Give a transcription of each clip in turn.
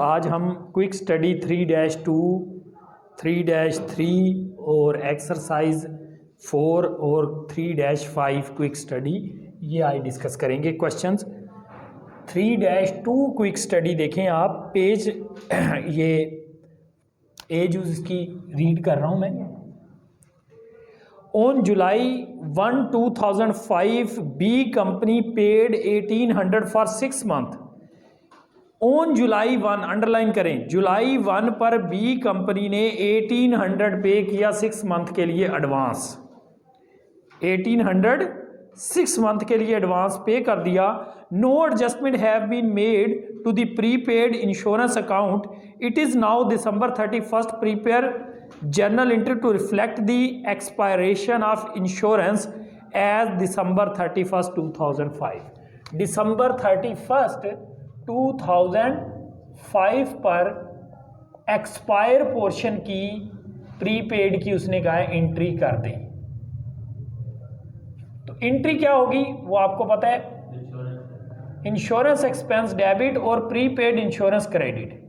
आज हम quick study 3-2, 3-3 और एक्सरसाइज 4 और 3-5 क्विक स्टडी ये आज डिस्कस करेंगे। क्वेश्चंस 3-2 क्विक स्टडी देखें आप, पेज ये एज उसकी रीड कर रहा हूँ मैं। On July 1, 2005, B company paid 1800 for 6 months. On July 1, underline करें, जुलाई 1 पर B कंपनी ने 1800 पे किया 6 मंथ के लिए एडवांस। 1800 6 मंथ के लिए एडवांस पे कर दिया। No adjustment have been made to the prepaid insurance account. It is now December 31st. Prepare journal entry to reflect the expiration of insurance as December 31st, 2005. December 31st, 2005 पर expire portion की prepaid की उसने कहा entry कर दें। तो entry क्या होगी वो आपको पता है, इंश्योरेंस एक्सपेंस डेबिट और प्रीपेड इंश्योरेंस क्रेडिट।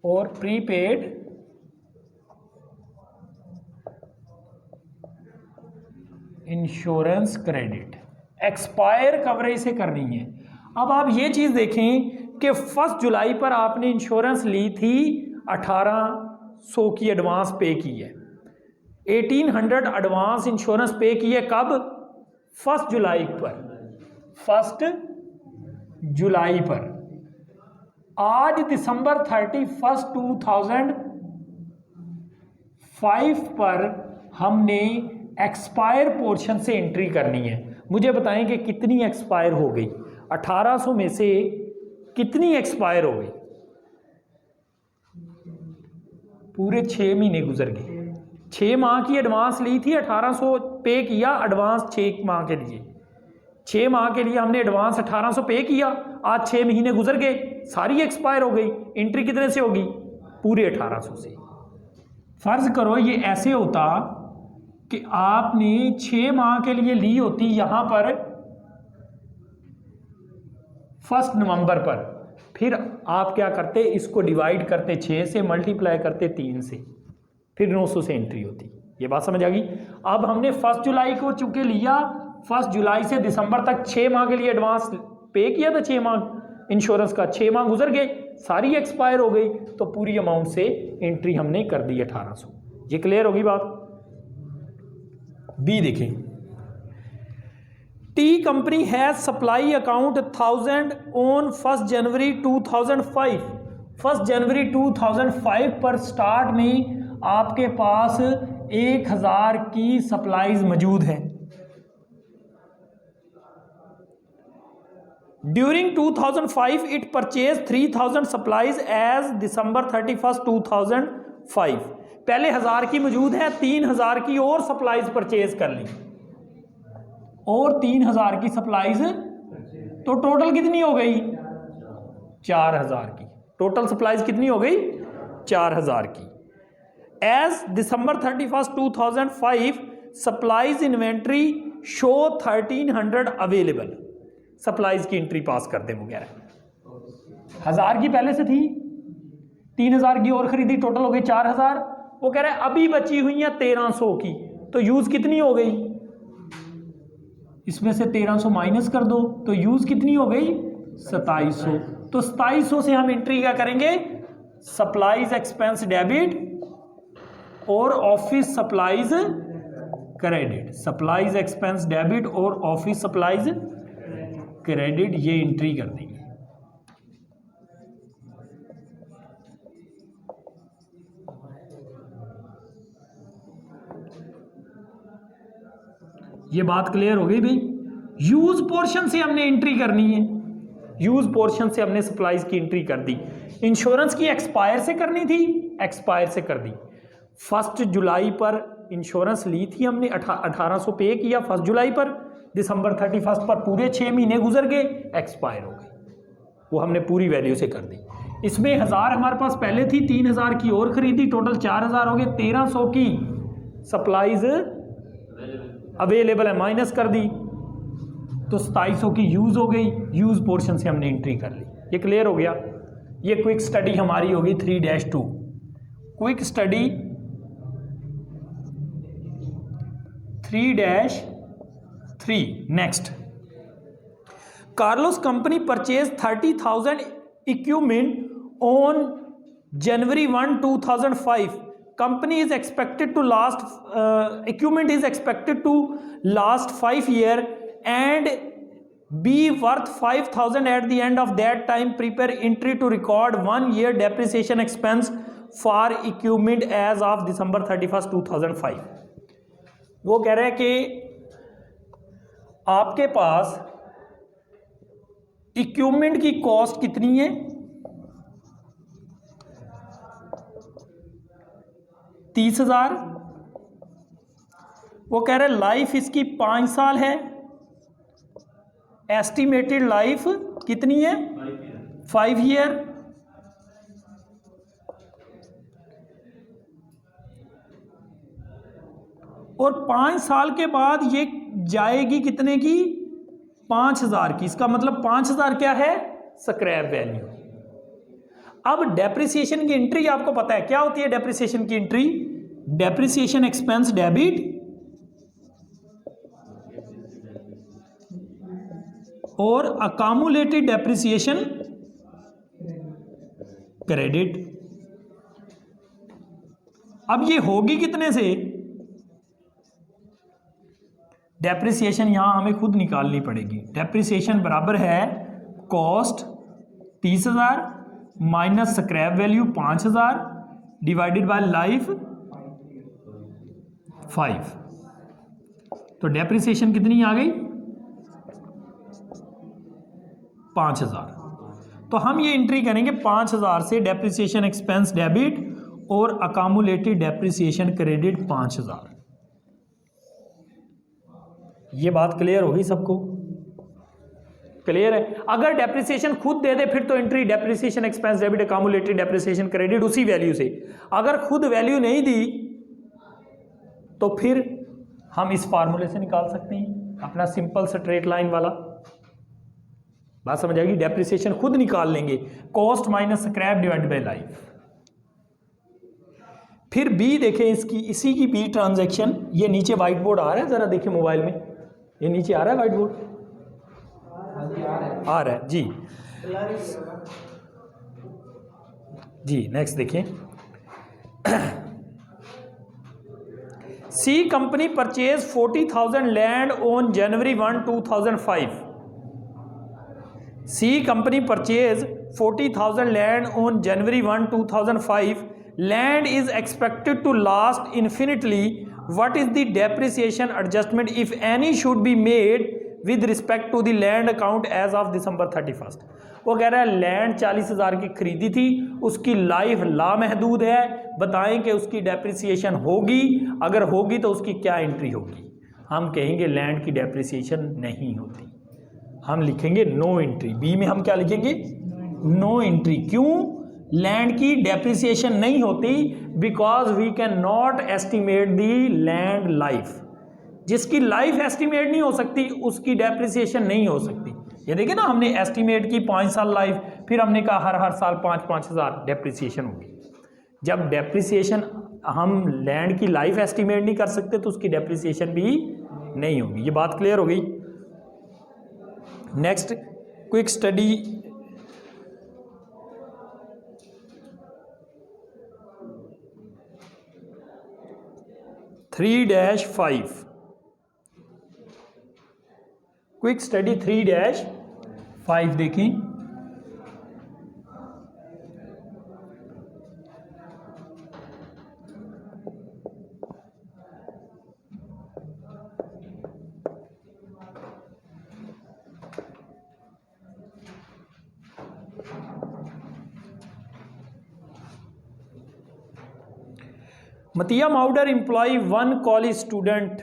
और prepaid insurance credit expire coverage से करनी है। अब आप ये चीज़ देखें कि 1 जुलाई पर आपने इंश्योरेंस ली थी, 1800 की एडवांस पे की है, 1800 एडवांस इंश्योरेंस पे की है। कब? 1 जुलाई पर, 1 जुलाई पर। आज December 31st, 2005 पर हमने एक्सपायर पोर्शन से एंट्री करनी है। मुझे बताएं कि कितनी एक्सपायर हो गई, 1800 में से कितनी एक्सपायर हो गई? पूरे 6 महीने गुजर गए। 6 माह की एडवांस ली थी, 1800 पे किया एडवांस 6 माह के लिए। 6 माह के लिए हमने एडवांस 1800 पे किया, आज 6 महीने गुजर गए, सारी एक्सपायर हो गई। एंट्री कितने से होगी? पूरे 1800 से। फर्ज करो ये ऐसे होता कि आपने 6 माह के लिए ली होती यहां पर 1 नवंबर पर, फिर आप क्या करते, इसको डिवाइड करते 6 से, मल्टीप्लाई करते 3 से, फिर 900 से एंट्री होती। ये बात समझ आ गई? अब हमने 1 जुलाई को चूंकि लिया, 1 जुलाई से दिसंबर तक 6 माह के लिए एडवांस पे किया था, 6 माह इंश्योरेंस का, 6 माह गुजर गए, सारी एक्सपायर हो गई, तो पूरी अमाउंट से एंट्री हमने कर दी 1800। ये क्लियर होगी बात? बी देखें, T company has supply account 1000 on 1 जनवरी 2005। 1 जनवरी 2005 पर स्टार्ट में आपके पास 1000 की सप्लाईज मौजूद है। During 2005, it purchased 3000 supplies as December 31st, 2005. पहले 1000 की मौजूद है, 3000 की और सप्लाईज परचेज कर ली, और 3000 की सप्लाईज, तो टोटल कितनी हो गई? 4000 की। टोटल सप्लाईज कितनी हो गई? 4000 की। As December 31st, 2005, supplies inventory show 1300 available. Supplies की एंट्री पास कर दे। वो कह रहा है 1000 की पहले से थी, 3000 की और खरीदी, टोटल हो गई 4000। वो कह रहा है अभी बची हुई है 1300 की, तो यूज कितनी हो गई? इसमें से 1300 माइनस कर दो, तो यूज कितनी हो गई? 2700। तो 2700 से हम एंट्री क्या करेंगे? सप्लाईज एक्सपेंस डेबिट और office supplies credit. Supplies expense debit और ऑफिस सप्लाईज क्रेडिट, ये एंट्री कर देंगे। ये बात क्लियर हो गई भाई? यूज पोर्शन से हमने एंट्री करनी है, यूज पोर्शन से हमने सप्लाईज की एंट्री कर दी। इंश्योरेंस की एक्सपायर से करनी थी, एक्सपायर से कर दी। 1 जुलाई पर इंश्योरेंस ली थी हमने, 1800 पे किया 1 जुलाई पर, December 31st पर पूरे 6 महीने गुजर गए, एक्सपायर हो गई, वो हमने पूरी वैल्यू से कर दी। इसमें 1000 हमारे पास पहले थी, 3000 की और खरीदी, टोटल 4000 हो गए, 1300 की सप्लाईज अवेलेबल है, माइनस कर दी तो 2700 की यूज हो गई, यूज पोर्शन से हमने एंट्री कर ली। ये क्लियर हो गया। ये क्विक स्टडी हमारी होगी 3-2। Quick study 3-3। Next, Carlos company purchase 30,000 equipment on January 1, 2005. Company is expected to last equipment is expected to last 5 years and be worth 5,000 at the end of that time. Prepare entry to record 1 year depreciation expense for equipment as of December 31st, 2005. वो कह रहे हैं कि आपके पास equipment की cost कितनी है, 30,000। वो कह रहे लाइफ इसकी 5 साल है, एस्टिमेटेड लाइफ कितनी है, 5 ईयर। और 5 साल के बाद ये जाएगी कितने की, 5,000 की। इसका मतलब 5,000 क्या है, स्क्रैप वैल्यू। अब डेप्रिसिएशन की एंट्री आपको पता है क्या होती है। डेप्रिसिएशन की एंट्री, डेप्रिसिएशन एक्सपेंस डेबिट और अकामुलेटेड डेप्रिसिएशन क्रेडिट। अब ये होगी कितने से, डेप्रिसिएशन यहां हमें खुद निकालनी पड़ेगी। डेप्रिसिएशन बराबर है cost 30,000 minus scrap value 5,000 divided by life 5। तो डेप्रिसिएशन कितनी आ गई, 5,000। तो हम ये एंट्री करेंगे 5,000 से डेप्रिसिएशन एक्सपेंस डेबिट और अकामुलेटेड डेप्रिसिएशन क्रेडिट 5,000। ये बात क्लियर होगी सबको, क्लियर है। अगर डेप्रिसिएशन खुद दे दे फिर तो entry depreciation expense debit accumulated depreciation credit उसी वैल्यू से। अगर खुद वैल्यू नहीं दी तो फिर हम इस फार्मूले से निकाल सकते हैं, अपना सिंपल स्ट्रेट लाइन वाला। बात समझ आएगी। डेप्रिसिएशन खुद निकाल लेंगे, cost minus scrap divided by life. फिर बी देखें इसकी, इसी की बी ट्रांजैक्शन। ये नीचे व्हाइट बोर्ड आ रहा है, जरा देखिए मोबाइल में, ये नीचे आ रहा है व्हाइट बोर्ड, आ रहा है जी जी। नेक्स्ट देखिए, C company purchase 40,000 land on January 1, 2005। C company purchase 40,000 land on January 1, 2005। Land is expected to last infinitely. What is the depreciation adjustment, if any, should be made with respect to the land account as of December 31st? वो कह रहा है land 40,000 की खरीदी थी, उसकी life लामहदूद है, बताएं कि उसकी डेप्रिसिएशन होगी, अगर होगी तो उसकी क्या एंट्री होगी। हम कहेंगे लैंड की डेप्रिसिएशन नहीं होती, हम लिखेंगे नो एंट्री। बी में हम क्या लिखेंगे, नो एंट्री। क्यों लैंड की डेप्रिसिएशन नहीं होती, because we can not estimate the land life. जिसकी लाइफ एस्टिमेट नहीं हो सकती उसकी डेप्रिसिएशन नहीं हो सकती। ये देखिए ना, हमने एस्टिमेट की 5 साल लाइफ, फिर हमने कहा हर साल 5-5 हज़ार डेप्रिसिएशन होगी। जब डेप्रिसिएशन हम लैंड की लाइफ एस्टिमेट नहीं कर सकते तो उसकी डेप्रिसिएशन भी नहीं होगी। ये बात क्लियर हो गई। Next quick study 3-5। Quick study 3-5 देखें। Matiya Mauder employ one college student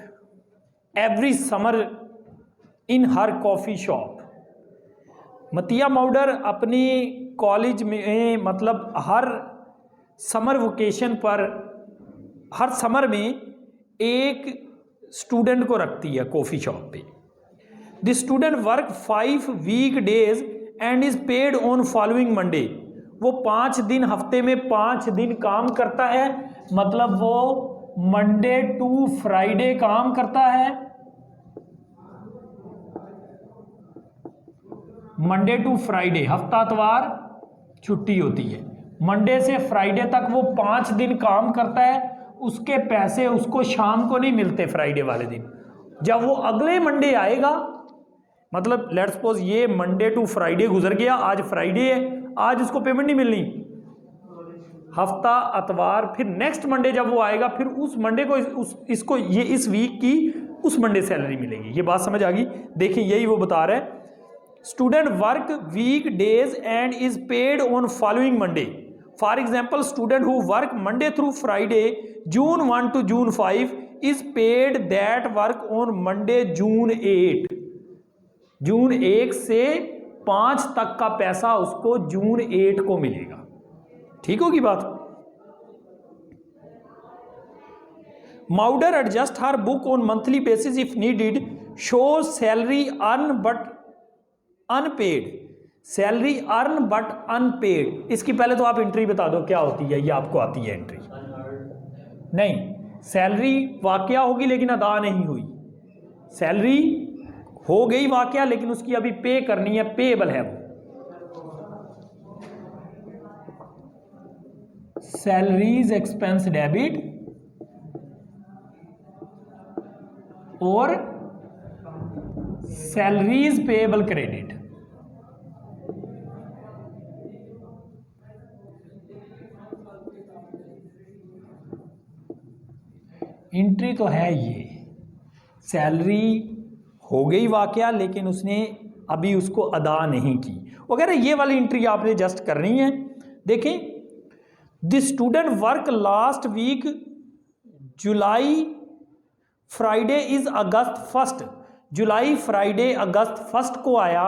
every summer in her coffee shop. मतिया माउडर अपनी कॉलेज में मतलब हर समर वेकेशन पर, हर समर में एक स्टूडेंट को रखती है कॉफ़ी शॉप पे। The student work 5 week days and is paid on following Monday. वो 5 दिन, हफ्ते में 5 दिन काम करता है, मतलब वो मंडे टू फ्राइडे काम करता है। मंडे टू फ्राइडे, हफ्ता इतवार छुट्टी होती है। मंडे से फ्राइडे तक वो 5 दिन काम करता है। उसके पैसे उसको शाम को नहीं मिलते फ्राइडे वाले दिन। जब वो अगले मंडे आएगा, मतलब लेट्स सपोज ये मंडे टू फ्राइडे गुजर गया, आज फ्राइडे है, आज उसको पेमेंट नहीं मिलनी, हफ्ता इतवार, फिर नेक्स्ट मंडे जब वो आएगा फिर उस मंडे को इसको ये इस वीक की उस मंडे सैलरी मिलेगी। ये बात समझ आ गई? देखिए यही वो बता रहा है, student work week days and is paid on following Monday. For example, student who work Monday through Friday June 1 to June 5 is paid that work on Monday June 8। जून 1 से 5 तक का पैसा उसको जून 8 को मिलेगा। ठीक होगी बात? Mauder adjust her book on monthly basis if needed, show salary earn but unpaid. Salary earn but unpaid, इसकी पहले तो आप एंट्री बता दो क्या होती है। ये आपको आती है एंट्री? नहीं, सैलरी वाकया होगी लेकिन अदा नहीं हुई। सैलरी हो गई वाकया लेकिन उसकी अभी पे करनी है, पेएबल है वो। सैलरीज एक्सपेंस डेबिट और सैलरीज पेएबल क्रेडिट। एंट्री तो है ये, सैलरी हो गई वाकया लेकिन उसने अभी उसको अदा नहीं की वगैरह, ये वाली एंट्री आपने जस्ट करनी है। देखें, the student work last week July Friday is August 1। July Friday August 1 को आया।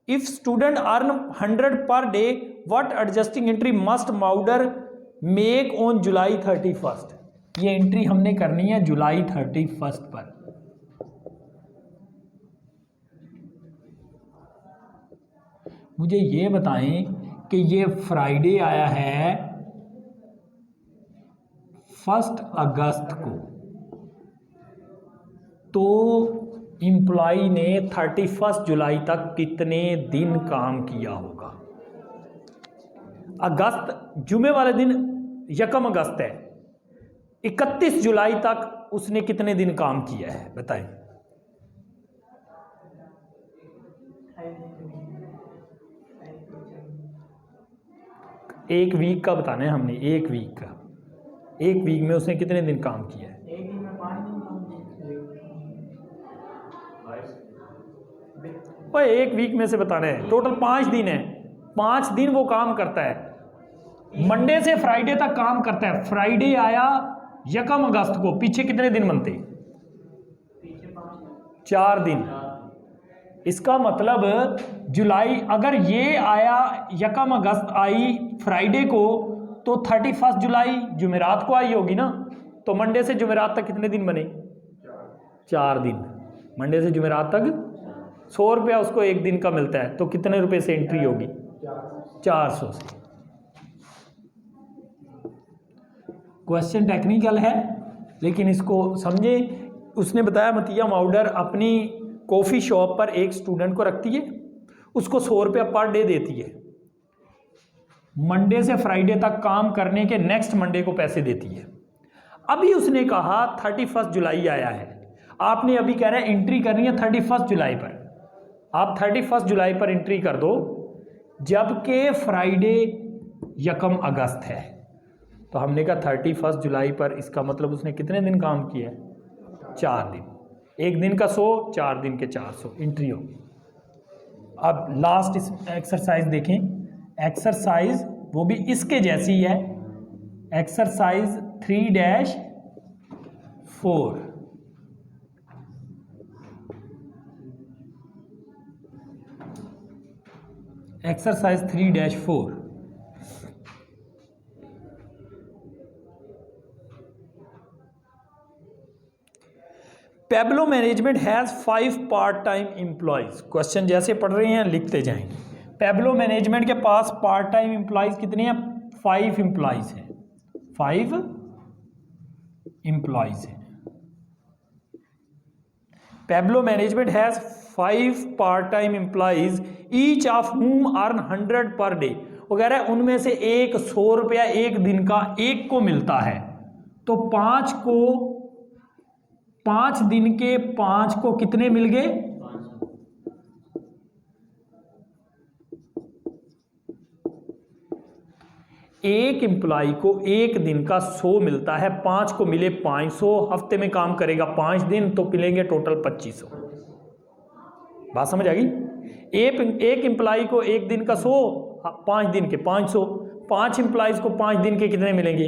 If student earn 100 per day, what adjusting entry must Mauder make on July 31। ये एंट्री हमने करनी है जुलाई 31 पर। मुझे ये बताएं कि ये फ्राइडे आया है 1 अगस्त को, तो एम्प्लॉय ने 31 जुलाई तक कितने दिन काम किया होगा? अगस्त जुमे वाले दिन 1 अगस्त है, 31 जुलाई तक उसने कितने दिन काम किया है बताएं? एक वीक का बताना है हमने, एक वीक का। एक वीक में उसने कितने दिन काम किया है? एक दिन में 5 दिन काम और एक वीक में से बताना है, टोटल 5 दिन है। 5 दिन वो काम करता है, मंडे से फ्राइडे तक काम करता है। फ्राइडे आया 1 अगस्त को, पीछे कितने दिन बनते? पीछे 4 दिन। इसका मतलब जुलाई, अगर ये आया 1 अगस्त आई फ्राइडे को, तो 31 जुलाई जुमेरात को आई होगी ना, तो मंडे से जुमेरात तक कितने दिन बने? 4 दिन। मंडे से जुमेरात तक 100 रुपया उसको एक दिन का मिलता है, तो कितने रुपए से एंट्री होगी? 400 से। क्वेश्चन टेक्निकल है लेकिन इसको समझे। उसने बताया मतिया माउडर अपनी कॉफ़ी शॉप पर एक स्टूडेंट को रखती है, उसको 100 रुपया पर डे देती है, मंडे से फ्राइडे तक काम करने के नेक्स्ट मंडे को पैसे देती है। अभी उसने कहा 31 जुलाई आया है, आपने अभी कह रहे हैं एंट्री करनी है 31 जुलाई पर। आप 31 जुलाई पर एंट्री कर दो, जबकि फ्राइडे 1 अगस्त है, तो हमने कहा 31 जुलाई पर, इसका मतलब उसने कितने दिन काम किया है? 4 दिन। एक दिन का 100, 4 दिन के 400, एंट्री होगी। अब लास्ट एक्सरसाइज देखें, एक्सरसाइज वो भी इसके जैसी है, exercise 3-4। Exercise 3-4 Pablo management has 5 part time employees. Question जैसे पढ़ रहे हैं लिखते जाएंगे। पैब्लो मैनेजमेंट के पास पार्ट टाइम एम्प्लॉयज़ कितने हैं? 5 एम्प्लॉयज़ हैं। 5 एम्प्लॉयज़ हैं। Pablo management has 5 part time employees each of whom earn 100 per day. वो कह रहा है उनमें से एक 100 रुपया एक दिन का एक को मिलता है, तो 5 दिन के 5 को कितने मिल गए? 1 एम्प्लॉय को एक दिन का 100 मिलता है, 5 को मिले 500। हफ्ते में काम करेगा 5 दिन तो मिलेंगे टोटल 2500। बात समझ आ गई? एक एम्प्लॉय को एक दिन का 100, 5 दिन के 500, 5 एम्प्लॉयज को 5 दिन के कितने मिलेंगे?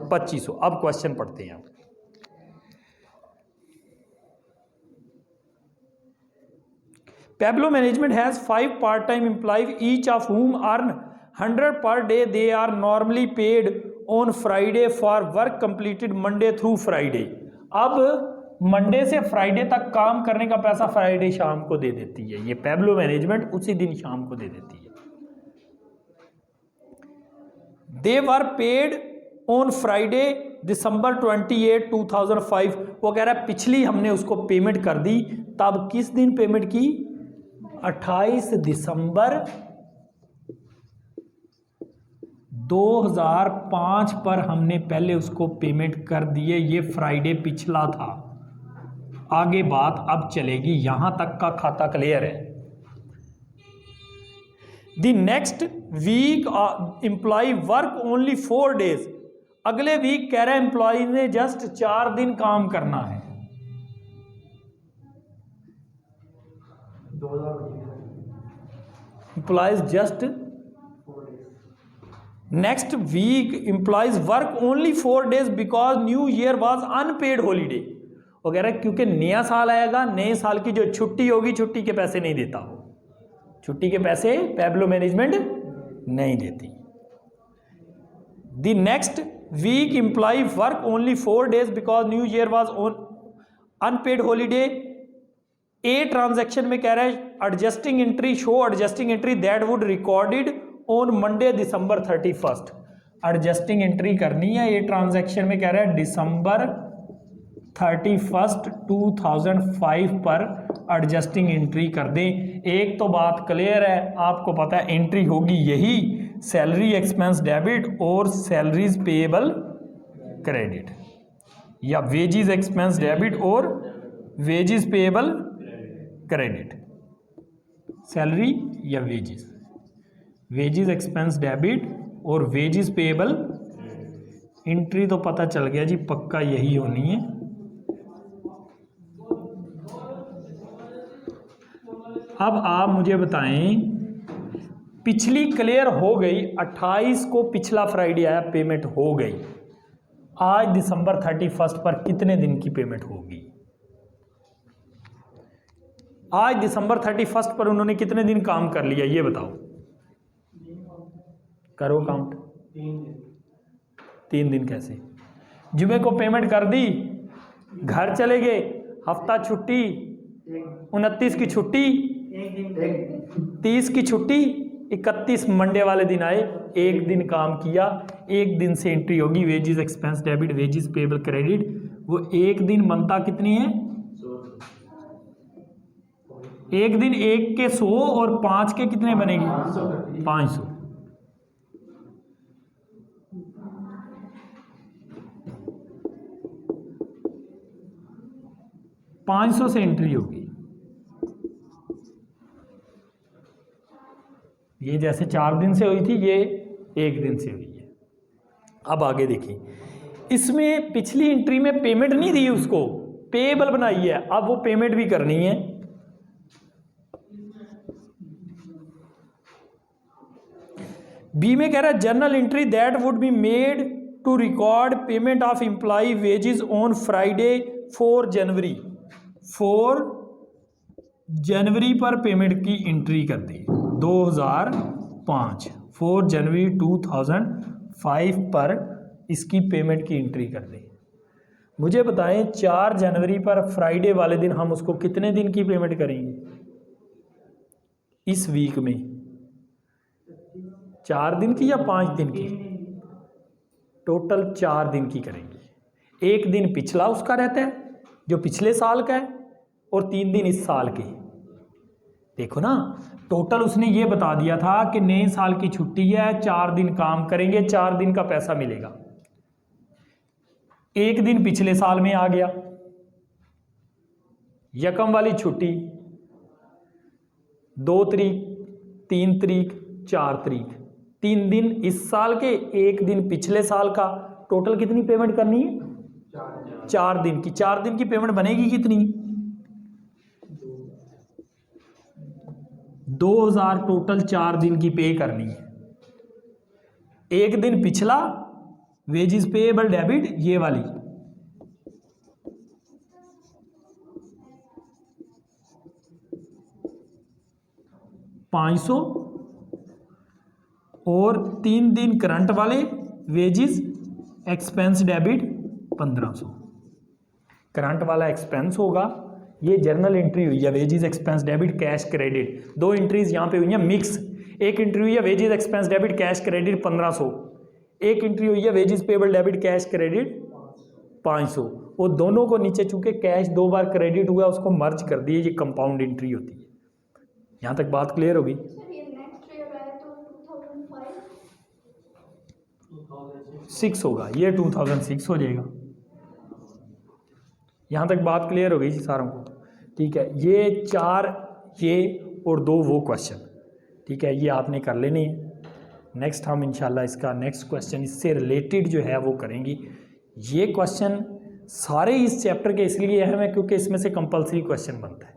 2500। अब क्वेश्चन पढ़ते हैं। Pablo Management has 5 part-time employees, each of whom earn 100 per day. They are normally paid on Friday for work completed Monday through Friday. अब मंडे से फ्राइडे तक काम करने का पैसा फ्राइडे शाम को दे देती है। ये पैब्लो मैनेजमेंट उसी दिन शाम को दे देती है। They were paid on Friday December 28, 2005। वो कह रहा है पिछली हमने उसको पेमेंट कर दी, तब किस दिन पेमेंट की? 28 दिसंबर 2005 पर हमने पहले उसको पेमेंट कर दिए। ये फ्राइडे पिछला था। आगे बात अब चलेगी, यहां तक का खाता क्लियर है। The next week employ work only 4 days। अगले वीक कह रहा है एम्प्लॉय ने जस्ट 4 दिन काम करना है। Employees just next week employees work only 4 days because New Year was unpaid holiday। वो कह रहा है क्योंकि नया साल आएगा, नए साल की जो छुट्टी होगी छुट्टी के पैसे नहीं देता वो, छुट्टी के पैसे पैब्लो मैनेजमेंट नहीं देती। The next week employee work only 4 days because New Year was on unpaid holiday। A transaction में कह रहा है adjusting entry show adjusting entry that would recorded on Monday December 31। Adjusting entry करनी है। A transaction में कह रहा है December 31, 2005 पर एडजस्टिंग एंट्री कर दें। एक तो बात क्लियर है, आपको पता है एंट्री होगी यही, सैलरी एक्सपेंस डेबिट और सैलरीज पेएबल क्रेडिट, या वेजेस एक्सपेंस डेबिट और वेजेस पेएबल क्रेडिट। सैलरी या वेजेस, वेजेस एक्सपेंस डेबिट और वेजेस पेएबल। एंट्री तो पता चल गया जी, पक्का यही होनी है। अब आप मुझे बताएं, पिछली क्लियर हो गई, 28 को पिछला फ्राइडे आया, पेमेंट हो गई। आज December 31 पर कितने दिन की पेमेंट होगी? आज December 31 पर उन्होंने कितने दिन काम कर लिया ये बताओ, करो काउंट। 3 दिन कैसे? जुमे को पेमेंट कर दी, घर चले गए, हफ्ता छुट्टी, 29 की छुट्टी, 30 की छुट्टी, 31 मंडे वाले दिन आए, एक दिन काम किया, एक दिन से एंट्री होगी wages expense debit wages payable credit. वो एक दिन बनता कितनी है? एक दिन 1 के 100 और 5 के कितने बनेगी? 500। $500 से एंट्री होगी। ये जैसे 4 दिन से हुई थी, ये 1 दिन से हुई है। अब आगे देखिए, इसमें पिछली एंट्री में पेमेंट नहीं दी उसको, पेएबल बनाई है, अब वो पेमेंट भी करनी है। बी में कह रहा है journal entry that would be made to record payment of employ wages on Friday 4 January. 4 जनवरी पर पेमेंट की एंट्री कर दी 2005। 5 4 जनवरी 2005 पर इसकी पेमेंट की एंट्री कर दें। मुझे बताएं 4 जनवरी पर फ्राइडे वाले दिन हम उसको कितने दिन की पेमेंट करेंगे इस वीक में? 4 दिन की या 5 दिन की? टोटल 4 दिन की करेंगे। एक दिन पिछला उसका रहता है जो पिछले साल का है और 3 दिन इस साल के। देखो ना, टोटल उसने ये बता दिया था कि नए साल की छुट्टी है, 4 दिन काम करेंगे, 4 दिन का पैसा मिलेगा। एक दिन पिछले साल में आ गया, यकम वाली छुट्टी 2 तारीख 3 तारीख 4 तारीख, 3 दिन इस साल के, एक दिन पिछले साल का। टोटल कितनी पेमेंट करनी है? 4 दिन की। 4 दिन की पेमेंट बनेगी कितनी? 2000 टोटल 4 दिन की पे करनी है। एक दिन पिछला वेजेस पेएबल डेबिट ये वाली, $500 और 3 दिन करंट वाले वेजेस एक्सपेंस डेबिट 1500। करंट वाला एक्सपेंस होगा, ये जर्नल एंट्री हुई है wages expense debit cash credit, 2 entries यहाँ पे हुई हैं मिक्स। एक एंट्री हुई है wages expense debit cash credit 1500, एक एंट्री हुई है wages payable debit cash credit 500। वो दोनों को नीचे चूंकि कैश 2 बार क्रेडिट हुआ उसको मर्ज कर दिए, ये कंपाउंड एंट्री होती है। यहाँ तक बात क्लियर होगी? सर ये नेक्स्ट ईयर है तो 6 होगा, ये 2006 हो जाएगा। यहाँ तक बात क्लियर हो गई जी सारों को? ठीक है, ये 4 ये और 2 वो क्वेश्चन, ठीक है, ये आपने कर लेने हैं। नेक्स्ट हम इंशाल्लाह इसका नेक्स्ट क्वेश्चन इससे रिलेटेड जो है वो करेंगे। ये क्वेश्चन सारे इस चैप्टर के इसलिए अहम है क्योंकि इसमें से कंपलसरी क्वेश्चन बनता है।